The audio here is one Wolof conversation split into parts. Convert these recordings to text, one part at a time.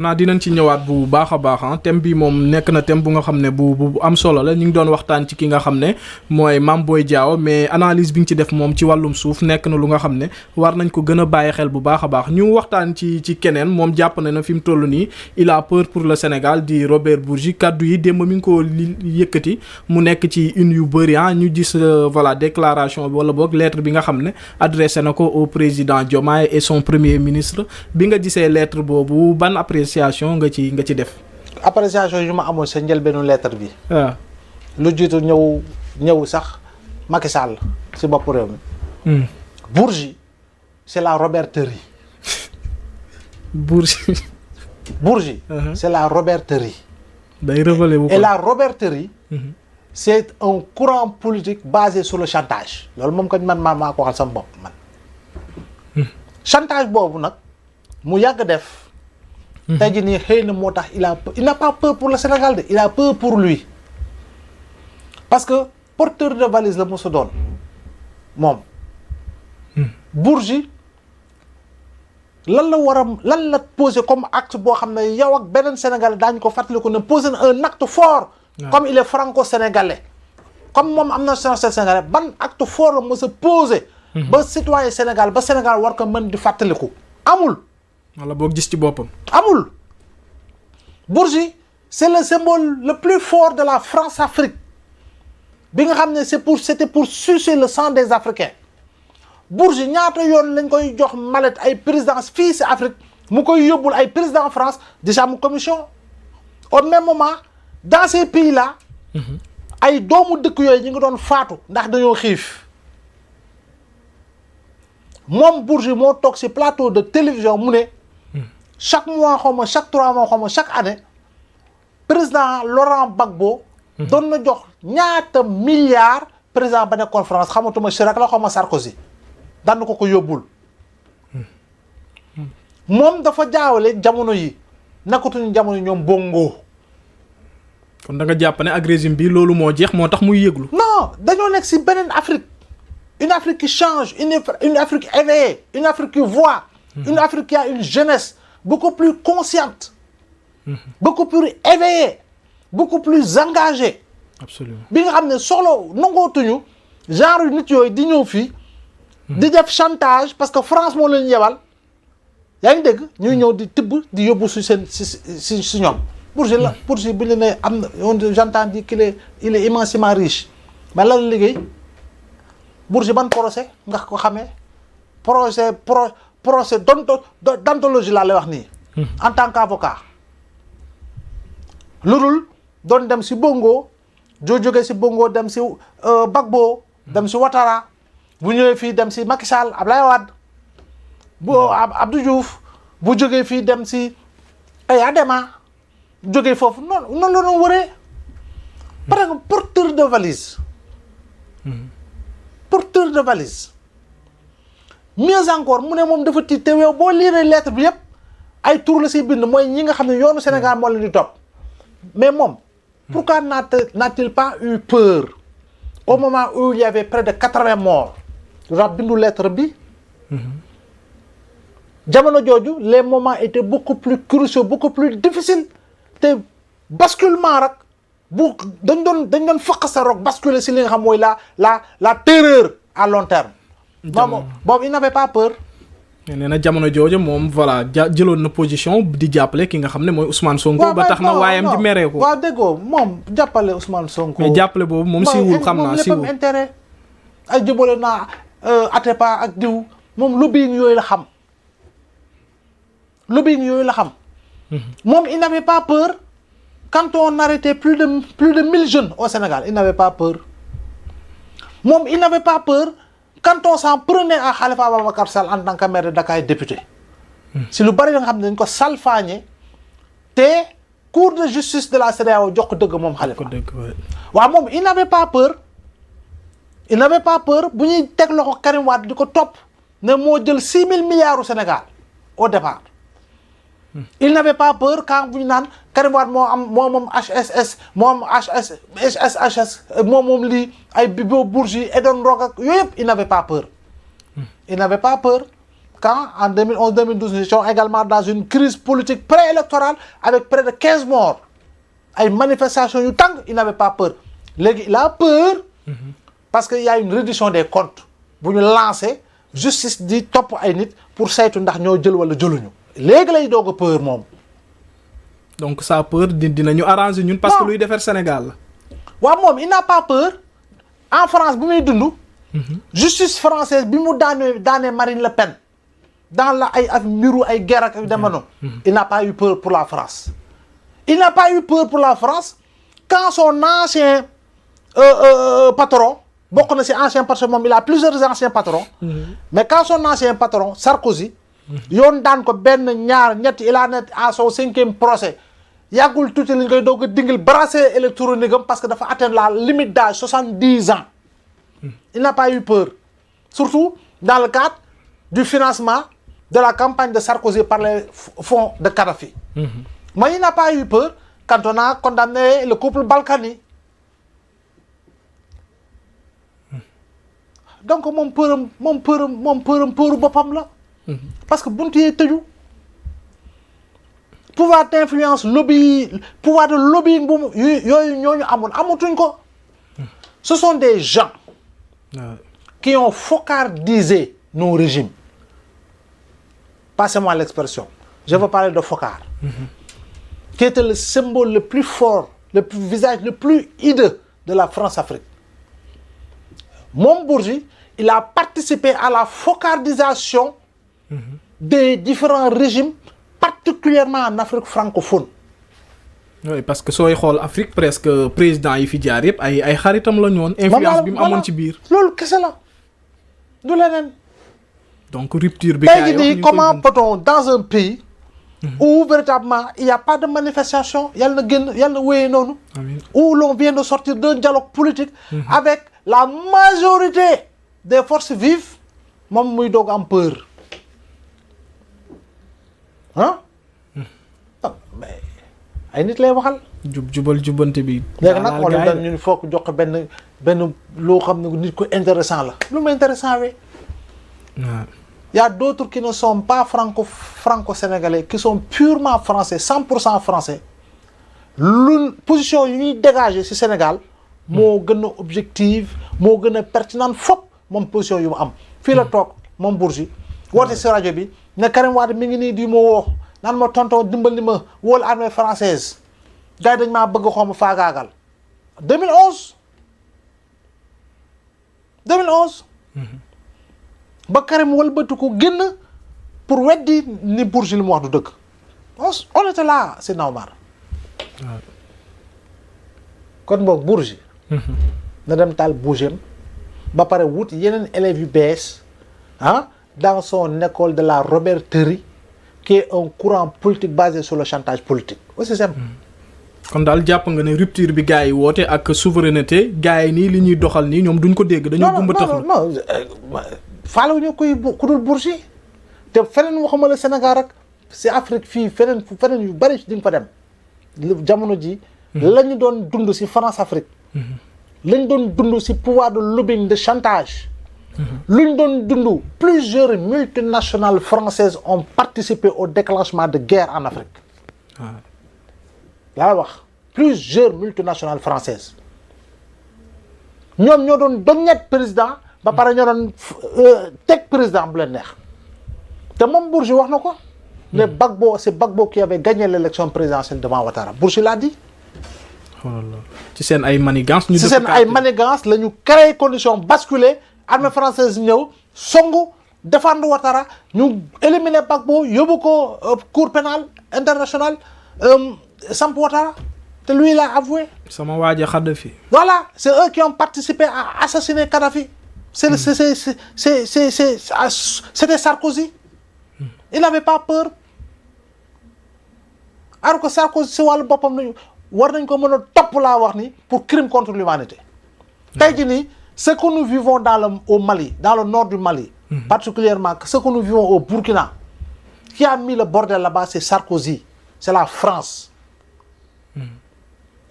naa dinañ ci ñëwaat bu baax a baax thème bi moom nekk na thème bu nga xam ne bu am solo la ñu ngi doon waxtaan ci ki nga xam ne mooy Mame Boye Diao mais analyse bi nga ci def moom ci wàllum suuf nekk na lu nga xam ne war nañ ko gën a bàyyi xel bu baax a baax ñu waxtaan ci keneen moom jàpp na fi mu toll nii il a peur pour le Sénégal di Robert Bourgi kaddu yi démb mi ngi ko yëkkati mu nekk ci une yu bëri ñu gis voilà déclaration bi wala boog lettre bi nga xam ne adressé na ko au président Diomaye et son premier ministre bi nga gisee lettre boobu ban appréciation nga ci def. appréciation yu ma amoon sa njëlbeenu lettre bi. waaw lu jiitu ñëw sax Macky Sall si bopp réew mi. Bourgi c'est la roberterie. Bourgi. C'est la roberterie. day révélé wu ko. Et la roberterie. C'est un courant politique basé sur le chantage. loolu moom kañ man maa ko waxal sama bopp man. chantage boobu nag mu yàgg def. tey jii nii xëy na moo tax il n'a pas peur pour le Sénégal de il a peur pour lui parce que porteur de valise la mos a doon moom. Bourgi lan la posé comme acte boo xam ne yow ak beneen Sénégalais daañu ko fàttaliku ne posé na un acte fort. comme il est franco-sénégalais. comme moom am na nationalité sénégalais ban acte fort la mos a posé. ba citoyen Sénégal ba Sénégal war ko mën di fàttaliku amul. wala boo gis ci boppam. amul. Bourgi c'est le symbole le plus fort de la France-Afrique bi nga xam ne c'était pour sucer le sang des Africains. Bourgi ñaata yoon lañ koy jox mallette ay présidence fii si Afrique mu koy yóbbul ay président France déjà mu commission. au même moment dans ces pays-là. ay doomu dëkk yooyu ñu ngi doon faatu ndax dañoo xiif. moom Bourgi moo toog si plateau de télévision mu ne. chaque mois xaw ma chaque 3 mois xaw ma chaque année président Laurent Gbagbo doon na jox ñaata milliards président ba nekkoon France xamatuma Chirac la xaw ma Sarkozy daan ko yóbbul. moom dafa jaawale jamono yi nekkatuñu jamono yi ñoom bongo. kon da nga jàpp ne ak régime bi loolu moo jeex moo tax muy yëglu. non dañoo nekk si beneen Afrique une Afrique qui change une Afrique éveillée une Afrique qui voit. une Afrique qui a une jeunesse. beaucoup plus consciente, beaucoup plus éveillée, beaucoup plus engagée. Absolument. bi nga xam ne soxla nangootuñu genre nit yooyu di ñëw fii. di def chantage parce que France moo leen yebal. yaa ngi dégg ñuy ñëw di tibb di yóbbu si seen si ñoom. Bourgi bu ñu nee am na j'entends dire qu'il est immensément riche mais lan la liggéey Bourgi ban procès nga ko xamee procès d'anthologie laa lay wax nii. en tant qu'avocat. lu dul doon dem si Bongo jógee si Bongo dem si Gbagbo dem si Ouattara bu ñëwee fii dem si Macky Sall Abdoulaye Wade bu Abdou Diouf bu jógee fii dem si Adema jógee foofu noonu la doon wëree. parce que porteur de valise. porteur de valise. mieux encore mu ne moom dafa tiit te yow boo liiree lettre bi yëpp ay tur la siy bind mooy ñi nga xam ne yoonu Sénégal moo leen di topp mais moom pourquoi n'a-t-il pas eu peur au moment où il y avait près de 80 morts daa bindu lettre bi jamono jooju les moments étaient beaucoup plus cruciaux beaucoup plus difficiles te basculement rek bu dañ doon faq sa rok basculer si li nga xam mooy la terreur à long terme. boobu il n'avait pas peur. nee na jamono jooju moom voilà jëloon na position di jàppale ki nga xam ne mooy Ousmane Sonko. ba tax na waayam di meree ko. waaw déggoo moom jàppale Ousmane Sonko. mais jàppale boobu moom siiwul xam naa siiwul moom léppam intérêt ay jubale naa Atepa ak diw moom lobbying yooyu la xam. lobbying yooyu la xam. moom il n'avait pas peur quand on arrêtait plus de 1000 jeunes au Sénégal il n'avait pas peur moom il n'avait pas peur. quand on s'en prenait à Khalifa Ababacar Sall en tant que maire de Dakar député si lu bari da nga xam ne dañ ko salfaañe te cour de justice de la CEDEAO jox ko dëgg moom Khalifa waaw moom il n'avait pas peur bu ñuy teg loxo Karim Wade di ko topp ne moo jël 6 000 milliards au Sénégal au départ il n'avait pas peur quand bu ñu naan Karim Wade moom HSS moom HSHS moom lii ay Bibo Bourgi Eden Rock ak yooyu yëpp il n'avait pas peur. il n'avait pas peur quand en 2011-2012 nous étions également dans une crise politique préélectorale avec près de 15 morts ay manifestations yu tàng il n'avait pas peur léegi il a peur parce que y a une reddition des comptes bu ñu lancé justice di topp ay nit pour saytu ndax ñoo jël wala jëluñu léegi lay doog a peur moom. donc ça peur dinañu arranger ñun. parce que luy defar Sénégal la. waaw moom il n'a pas peur en France bu muy dund. justice française bi mu daanee Marine Le Pen dans la ay mbiru ay guerre ak yu demee noonu. il n'a pas eu peur pour la France. il n'a pas eu peur pour la France quand son ancien patron bokk na ci ancien patron moom il a plusieurs anciens patrons. mais quand son ancien patron Sarkozy. yoon daan ko benn ñaar ñetti il en est à son 5e procès yàggul tuuti lañ koy doog a dingil bracelet électronique am parce que dafa atteindre la limite d'âge 70 ans. il n'a pas eu peur surtout dans le cadre du financement de la campagne de Sarkozy par les fonds de Kadhafi. Mais il n'a pas eu peur quand on a condamné le couple Balkany. Donc moom peuram peuru boppam la. Parce que buntu yee tëju pouvoir d'influence lobby pouvoir de lobbying bu yooyu ñooñu amatuñ ko. Ce sont des gens qui ont focardisé nos régimes. Passez-moi l'expression. Je veux parler de Foccart. Qui était le symbole le plus fort, visage le plus hideux de la France-Afrique. Moom Bourgi, il a participé à la focardisation des différents régimes, particulièrement en Afrique francophone. Oui, parce que sooy xool Afrique presque président yi fi jaar yëpp ay xaritam la ñu woon. influence bi mu amoon ci biir. loolu kese la du leneen. donc rupture bi. gars yi wax ñu comment peut-on dans un pays. où véritablement il y a pas de manifestation yàlla na génn yàlla na wéyee noonu. où l'on vient de sortir d'un dialogue politique. avec la majorité des forces vives moom muy doog am peur. ah. mais ay nit lay waxal. jubal jubbante bi. léegi nag on dañ ñu foog jox ko benn loo xam ne nit ko intéressant la. lu mu intéressant we. waaw. Il y a d'autres qui ne sont pas franco-sénégalais, qui sont purement français, 100% français. L'une position yu ñuy dégager ci Sénégal moo gën a objective moo gën a pertinente fop moom position yu mu am. fii la toog moom Bourgi woote ci rajo bi ne Karim Wade mi ngi nii di ma woo naan ma tonton dimbali ma wóolu armée française gars yi dañ maa bëgg xaw ma faagaagal. 2011. ba Karim wëlbatu ko génn pour weddi ni Bourgi li mu wax du dëgg on était là c'est normal. kon boog Bourgi na dem taal bougem ba pare wut yeneen élèves yu bees dans son école de la Roberterie qui est un courant politique basé sur le chantage politique aussi simple. kon daal jàpp nga ne rupture bi gars yi woote ak souveraineté gars yi nii li ñuy doxal nii ñoom duñ ko dégg. dañoo gumba taxul non faalewuñu koy ku dul Bourgi te feneen waxuma la Sénégal rek si Afrique fii feneen yu bari di nga fa dem jamono ji la ñu doon dund si France Afrique lañ doon dund si pouvoir de lobbying de chantage luñ doon dund plusieurs multinationales françaises ont participé au déclenchement de guerre en Afrique laa wax plusieurs multinationales françaises ñoom ñoo doon doññet président ba pare ñoo doon teg président bu leen neex te moom Bourgi wax na ko ne Gbagbo c'est Gbagbo qui avait gagné l'élection présidentielle devant Ouattara Bourgi l'a dit. ci seen ay manigance ci seen ay manigance la ñu créé condition basculer armée française ñëw songu défendre Ouattara ñu éliminer Gbagbo yóbbu ko cour pénale internationale samp Ouattara te lui il a avoué. sama waaja Kadhafi. voilà c'est eux qui ont participé à assassiner Kadhafi. C'était Sarkozy. Il n'avait pas peur. Alors que Sarkozy si wàllu boppam nañu war nañ ko mën a topp laa wax ni pour crime contre l'humanité. tey jii nii ce que nous vivons au Mali dans le nord du Mali. particulièrement ce que nous vivons au Burkina. qui a mis le bordel là-bas c'est Sarkozy c'est la France.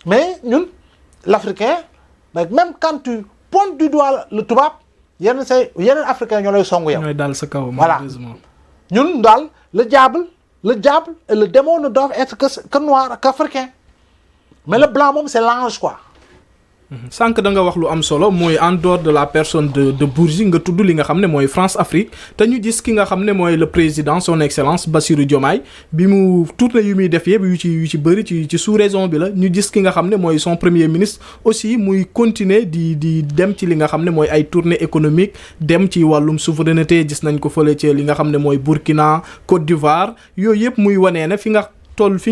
mais ñun l'Africain même quand tu pointes du doigt le tubaab yeneen africain ñoo lay songu yow. ñooy daal sa kaw voilà ñun daal le diable et le démon ne doivent être que noirs qu'africains mais le blanc moom c'est l'ange quoi. sànq da nga wax lu am solo mooy en dehors de la personne de Bourgi nga tudd li nga xam ne mooy France Afrique te ñu gis ki nga xam ne mooy le président son excellence Bassirou Diomaye bi mu tournée yu muy def yëpp yu ci bëri ci sous-région bi la ñu gis ki nga xam ne mooy son premier ministre aussi muy continuer di dem ci li nga xam ne mooy ay tournée économique dem ci wàllum souveraineté gis nañ ko fële ci li nga xam ne mooy Burkina Côte d'Ivoire yooyu yëpp muy wanee ne fi ñu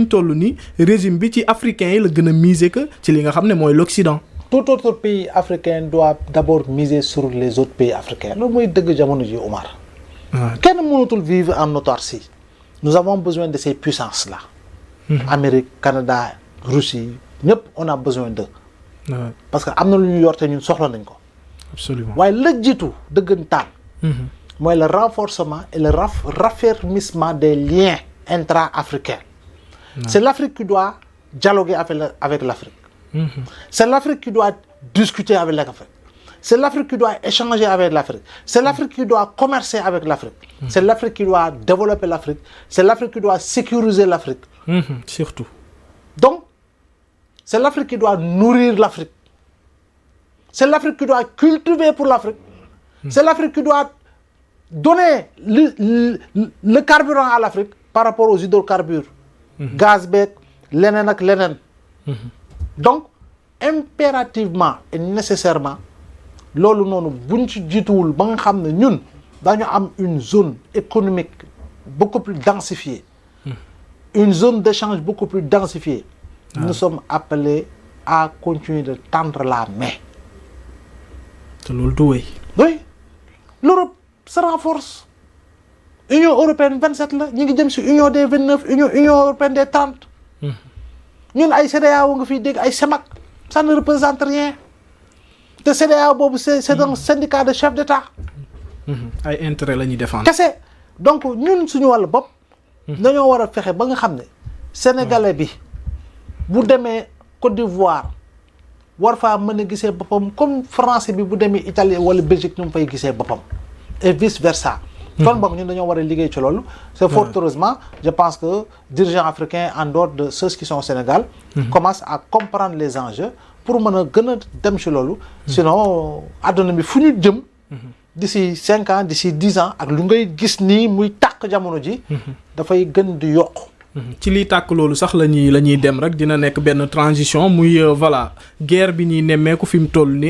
toll ni régime bi ci africains yi la gën a miser que ci li nga xam ne mooy l'Occident. Tout autre pays africain doit d'abord miser sur les autres pays africains loolu mooy dëgg jamono ji Omar. kenn mënatul vivre en autarcie. nous avons besoin de ces puissances là. Amérique Canada Russie ñëpp on a besoin d'eux. parce que am na lu ñu yor te ñun soxla nañ ko. absolument waaye la jiitu dëggantaan. mooy le renforcement et le raffermissement des liens intra-africains. c'est l'Afrique qui doit dialoguer avec l'Afrique. C'est l'Afrique qui doit discuter avec l'Afrique. C'est l'Afrique qui doit échanger avec l'Afrique. C'est l'Afrique qui doit commercer avec l'Afrique. C'est l'Afrique qui doit développer l'Afrique. C'est l'Afrique qui doit sécuriser l'Afrique. Surtout. Donc, c'est l'Afrique qui doit nourrir l'Afrique. C'est l'Afrique qui doit cultiver pour l'Afrique. C'est l'Afrique qui doit donner le carburant à l'Afrique par rapport aux hydrocarbures. Gaz, bec, leneen ak leneen. Donc impérativement et nécessairement loolu noonu buñ ci jiituwul ba nga xam ne ñun dañu am une zone économique beaucoup plus densifiée, une zone d'échange beaucoup plus densifiée. Nous sommes appelés à continuer de tendre la main. te loolu du wéy. Oui, l'Europe se renforce. Union européenne 27 la ñu ngi jëm ci Union des 29, Union européenne des 30. ñun ay CEDEAO nga fiy dégg ay CEMAC ça ne représente rien te CEDEAO boobu c'est un syndicat de chefs d'État. ay intérêt la ñuy défendre. kese donc ñun suñu wàllu bopp. dañoo war a fexe ba nga xam ne sénégalais bi bu demee Côte d'Ivoire war faa mën a gisee boppam comme français bi bu demee Italie wala Belgique ñu mu fay gisee boppam et vice versa. kon boog ñun dañoo war a liggéey ci loolu. c'est fort heureusement je pense que dirigeants africains en dehors de ceux qui sont au Sénégal. commencent à comprendre les enjeux pour mën a gën a dem ci loolu. sinon adduna bi fu ñu jëm. d'ici 5 ans d'ici 10 ans ak lu ngay gis nii muy tàq jamono ji. dafay gën di yokk. ci liy tàkk loolu sax la ñuy dem rek dina nekk benn transition muy voilà guerre bi ñuy nemmeeku fi mu toll nii.